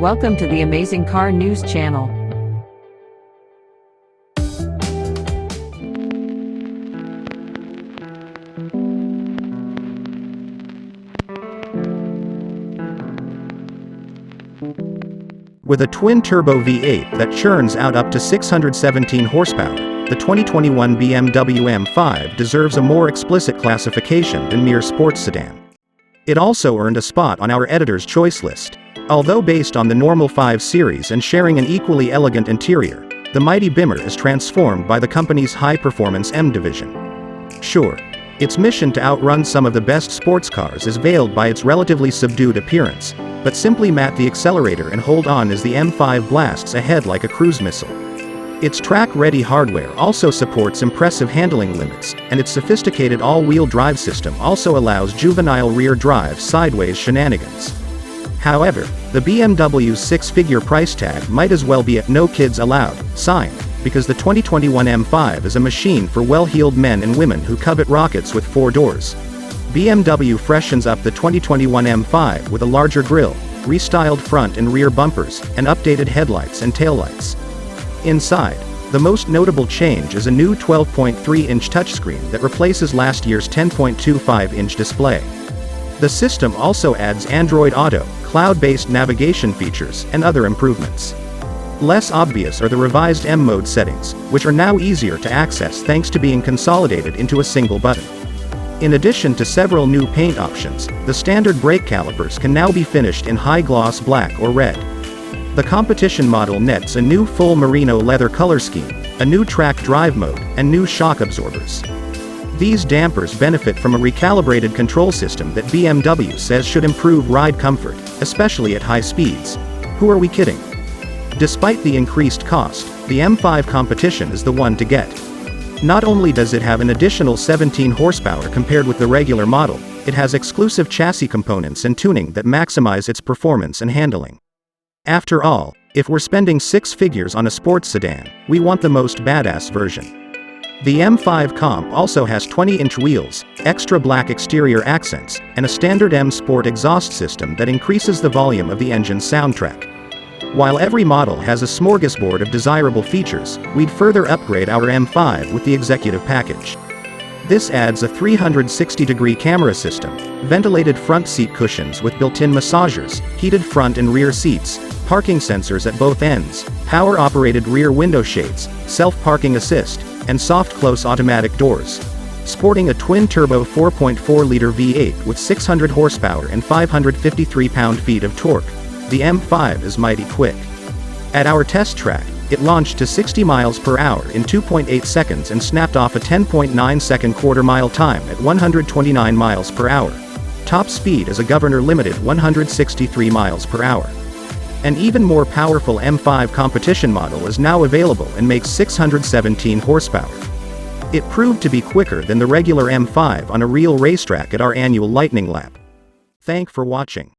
Welcome to the Amazing Car News Channel. With a twin-turbo V8 that churns out up to 617 horsepower, the 2021 BMW M5 deserves a more explicit classification than mere sports sedan. It also earned a spot on our editor's choice list. Although based on the normal 5 Series and sharing an equally elegant interior, the mighty Bimmer is transformed by the company's high-performance M division. Sure, its mission to outrun some of the best sports cars is veiled by its relatively subdued appearance, but simply mat the accelerator and hold on as the M5 blasts ahead like a cruise missile. Its track-ready hardware also supports impressive handling limits, and its sophisticated all-wheel drive system also allows juvenile rear drive sideways shenanigans. However, the BMW's 6-figure price tag might as well be a "No Kids Allowed" sign, because the 2021 M5 is a machine for well-heeled men and women who covet rockets with 4 doors. BMW freshens up the 2021 M5 with a larger grille, restyled front and rear bumpers, and updated headlights and taillights. Inside, the most notable change is a new 12.3-inch touchscreen that replaces last year's 10.25-inch display. The system also adds Android Auto, cloud-based navigation features, and other improvements. Less obvious are the revised M mode settings, which are now easier to access thanks to being consolidated into a single button. In addition to several new paint options, the standard brake calipers can now be finished in high-gloss black or red. The competition model nets a new full merino leather color scheme, a new track drive mode, and new shock absorbers. These dampers benefit from a recalibrated control system that BMW says should improve ride comfort, especially at high speeds. Who are we kidding? Despite the increased cost, the M5 Competition is the one to get. Not only does it have an additional 17 horsepower compared with the regular model, it has exclusive chassis components and tuning that maximize its performance and handling. After all, if we're spending 6 figures on a sports sedan, we want the most badass version. The M5 Comp also has 20-inch wheels, extra black exterior accents, and a standard M Sport exhaust system that increases the volume of the engine's soundtrack. While every model has a smorgasbord of desirable features, we'd further upgrade our M5 with the executive package. This adds a 360-degree camera system, ventilated front seat cushions with built-in massagers, heated front and rear seats, parking sensors at both ends, power-operated rear window shades, self-parking assist, and soft-close automatic doors. Sporting a twin-turbo 4.4-liter V8 with 600 horsepower and 553 pound-feet of torque, the M5 is mighty quick. At our test track, it launched to 60 miles per hour in 2.8 seconds and snapped off a 10.9-second quarter-mile time at 129 miles per hour. Top speed is a governor-limited 163 miles per hour. An even more powerful M5 Competition model is now available and makes 617 horsepower. It proved to be quicker than the regular M5 on a real racetrack at our annual lightning lap. Thanks for watching.